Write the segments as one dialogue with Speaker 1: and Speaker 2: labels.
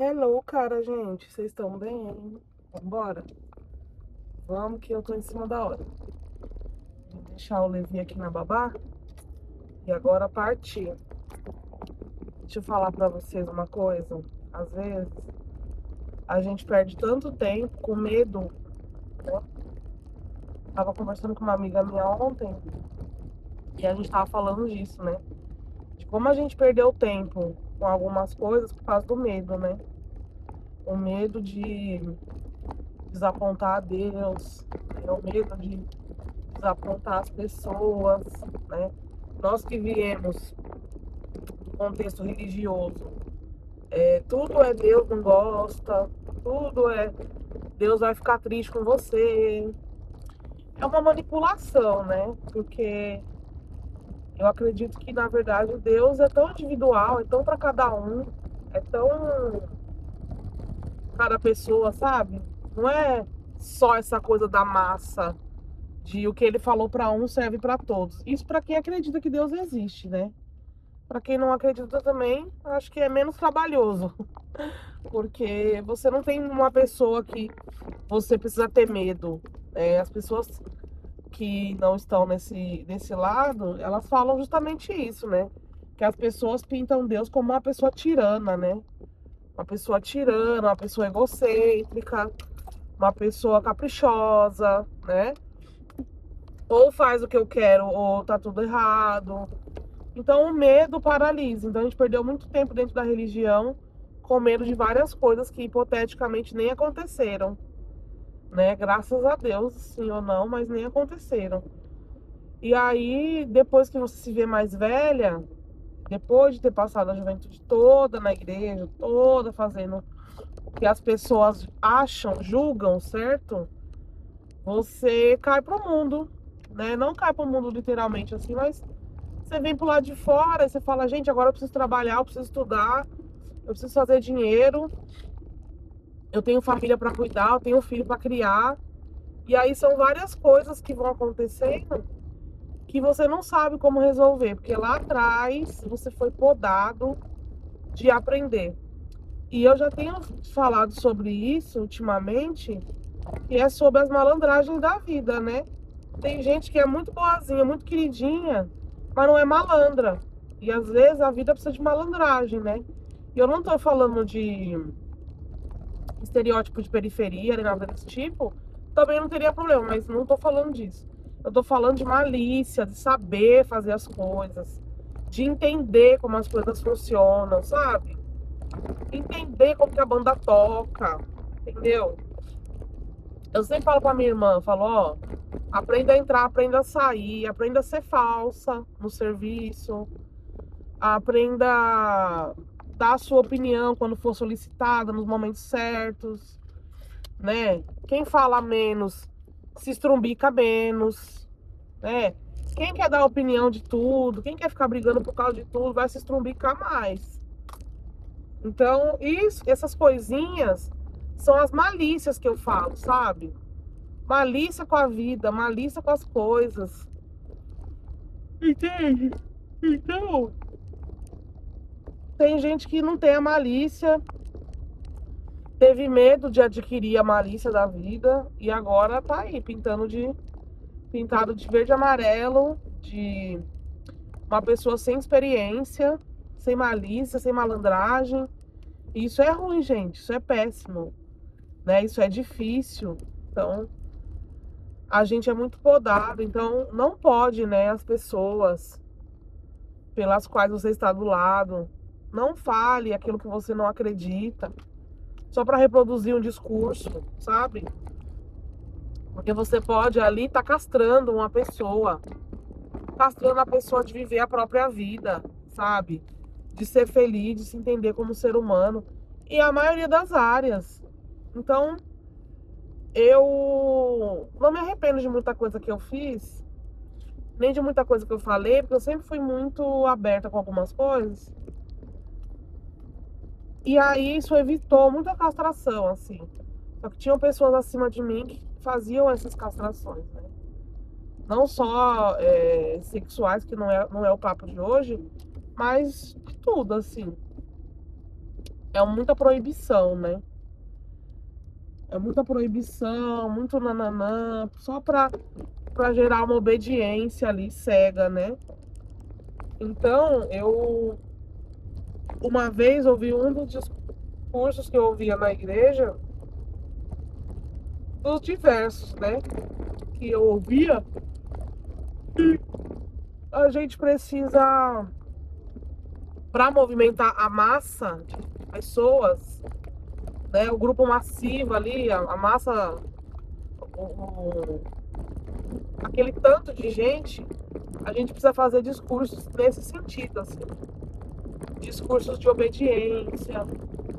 Speaker 1: Hello, cara, gente. Vocês estão bem? Vambora? Vamos que eu tô em cima da hora. Vou deixar o Levi aqui na babá e agora partir. Deixa eu falar pra vocês uma coisa. Às vezes a gente perde tanto tempo com medo, né? Tava conversando com uma amiga minha ontem e a gente tava falando disso, né? De como a gente perdeu tempo com algumas coisas por causa do medo, né? O medo de desapontar a Deus, né? O medo de desapontar as pessoas, né? Nós que viemos do contexto religioso, tudo é Deus não gosta, tudo é Deus vai ficar triste com você. É uma manipulação, né? Porque eu acredito que, na verdade, Deus é tão individual, é tão para cada um, é tão cada pessoa, sabe? Não é só essa coisa da massa, de o que ele falou para um serve para todos. Isso para quem acredita que Deus existe, né? Para quem não acredita também, acho que é menos trabalhoso, porque você não tem uma pessoa que você precisa ter medo. As pessoas que não estão nesse lado, elas falam justamente isso, né? Que as pessoas pintam Deus como uma pessoa tirana, né? Uma pessoa tirana, uma pessoa egocêntrica, uma pessoa caprichosa, né? Ou faz o que eu quero, ou tá tudo errado. Então o medo paralisa. Então a gente perdeu muito tempo dentro da religião com medo de várias coisas que hipoteticamente nem aconteceram, né? Graças a Deus, sim ou não, mas nem aconteceram. E aí, depois que você se vê mais velha, depois de ter passado a juventude toda na igreja, toda fazendo o que as pessoas acham, julgam, certo? Você cai pro mundo, né? Não cai pro mundo literalmente assim, mas você vem pro lado de fora e você fala, gente, agora eu preciso trabalhar, eu preciso estudar, eu preciso fazer dinheiro, eu tenho família para cuidar, eu tenho filho para criar. E aí são várias coisas que vão acontecendo que você não sabe como resolver, porque lá atrás você foi podado de aprender. E eu já tenho falado sobre isso ultimamente, que é sobre as malandragens da vida, né? Tem gente que é muito boazinha, muito queridinha, mas não é malandra. E às vezes a vida precisa de malandragem, né? E eu não tô falando de estereótipo de periferia, nem nada desse tipo. Também não teria problema, mas não tô falando disso. Eu tô falando de malícia, de saber fazer as coisas, de entender como as coisas funcionam, sabe? Entender como que a banda toca, entendeu? Eu sempre falo pra minha irmã, falo, ó, aprenda a entrar, aprenda a sair, aprenda a ser falsa no serviço, aprenda a dar a sua opinião quando for solicitada nos momentos certos, né? Quem fala menos se estrumbica menos, né? Quem quer dar opinião de tudo, quem quer ficar brigando por causa de tudo, vai se estrumbicar mais. Então, essas coisinhas são as malícias que eu falo, sabe? Malícia com a vida, malícia com as coisas. Entende? Então, tem gente que não tem a malícia, teve medo de adquirir a malícia da vida e agora tá aí pintado de verde e amarelo, de uma pessoa sem experiência, sem malícia, sem malandragem. E isso é ruim, gente, isso é péssimo, né? Isso é difícil. Então, a gente é muito podado, então não pode, né, as pessoas pelas quais você está do lado, não fale aquilo que você não acredita, só para reproduzir um discurso, sabe? Porque você pode ali estar castrando uma pessoa, castrando a pessoa de viver a própria vida, sabe? De ser feliz, de se entender como ser humano. E a maioria das áreas. Então, eu não me arrependo de muita coisa que eu fiz, nem de muita coisa que eu falei, porque eu sempre fui muito aberta com algumas coisas. E aí isso evitou muita castração, assim. Só que tinham pessoas acima de mim que faziam essas castrações, né? Não só sexuais, que não é o papo de hoje, mas de tudo, assim. é muita proibição, né? É muita proibição, muito nananã, só pra gerar uma obediência ali cega, né? Então, eu uma vez ouvi um dos discursos que eu ouvia na igreja, dos diversos, né? Que eu ouvia, a gente precisa, para movimentar a massa de pessoas, né? O grupo massivo ali, a massa, o, aquele tanto de gente, a gente precisa fazer discursos nesse sentido, assim. Discursos de obediência,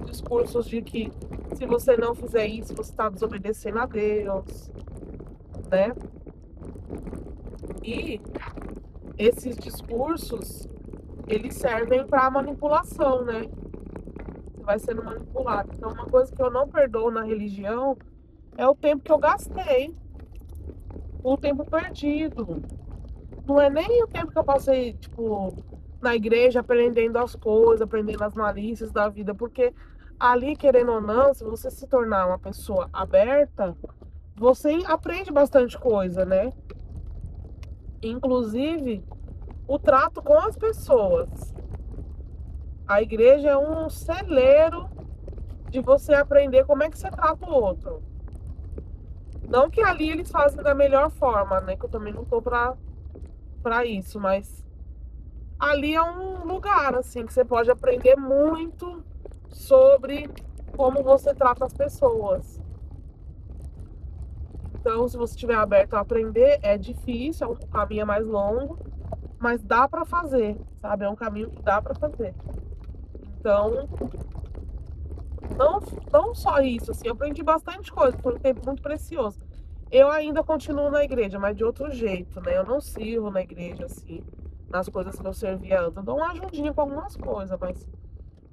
Speaker 1: discursos de que se você não fizer isso, você está desobedecendo a Deus, né? E esses discursos, eles servem para manipulação, né? Você vai sendo manipulado. Então, uma coisa que eu não perdoo na religião é o tempo que eu gastei, o tempo perdido. Não é nem o tempo que eu passei, tipo, na igreja aprendendo as coisas, aprendendo as malícias da vida, porque ali, querendo ou não, se você se tornar uma pessoa aberta, você aprende bastante coisa, né? Inclusive o trato com as pessoas. A igreja é um celeiro de você aprender como é que você trata o outro. Não que ali eles fazem da melhor forma, né? Que eu também não tô pra isso, mas ali é um lugar, assim, que você pode aprender muito sobre como você trata as pessoas. Então, se você estiver aberto a aprender, é difícil, o caminho é mais longo, mas dá pra fazer, sabe? É um caminho que dá pra fazer. Então, não, não só isso, assim, eu aprendi bastante coisa, foi um tempo muito precioso. Eu ainda continuo na igreja, mas de outro jeito, né? Eu não sirvo na igreja, assim, nas coisas que eu servia antes. Eu dou uma ajudinha com algumas coisas, mas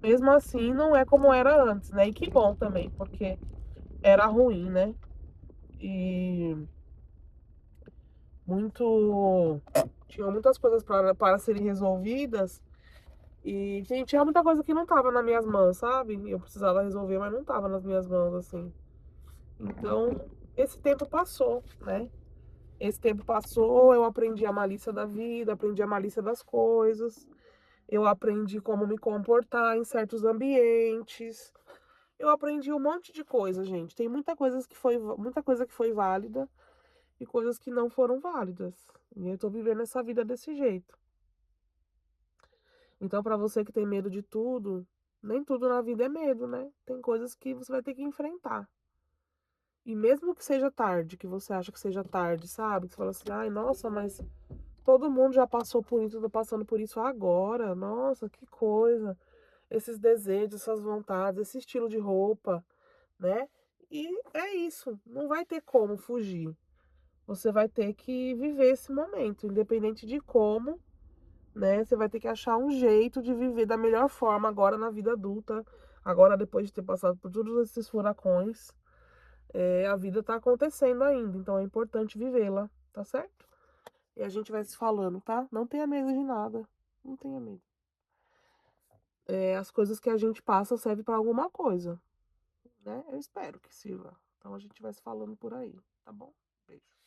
Speaker 1: mesmo assim não é como era antes, né? E que bom também, porque era ruim, né? E muito. Tinha muitas coisas para serem resolvidas. E, gente, tinha muita coisa que não tava nas minhas mãos, sabe? Eu precisava resolver, mas não tava nas minhas mãos, assim. Então, esse tempo passou, né? Esse tempo passou, eu aprendi a malícia da vida, aprendi a malícia das coisas, eu aprendi como me comportar em certos ambientes. Eu aprendi um monte de coisa, gente. Tem muita coisa que foi válida e coisas que não foram válidas. E eu tô vivendo essa vida desse jeito. Então, para você que tem medo de tudo, nem tudo na vida é medo, né? Tem coisas que você vai ter que enfrentar. E mesmo que seja tarde, que você acha que seja tarde, sabe? Que você fala assim, ai, nossa, mas todo mundo já passou por isso, eu tô passando por isso agora. Nossa, que coisa. Esses desejos, essas vontades, esse estilo de roupa, né? E é isso, não vai ter como fugir. Você vai ter que viver esse momento, independente de como, né? Você vai ter que achar um jeito de viver da melhor forma agora na vida adulta, agora depois de ter passado por todos esses furacões. A vida tá acontecendo ainda, então é importante vivê-la, tá certo? E a gente vai se falando, tá? Não tenha medo de nada, não tenha medo. As coisas que a gente passa servem para alguma coisa, né? Eu espero que sirva. Então a gente vai se falando por aí, tá bom? Beijo.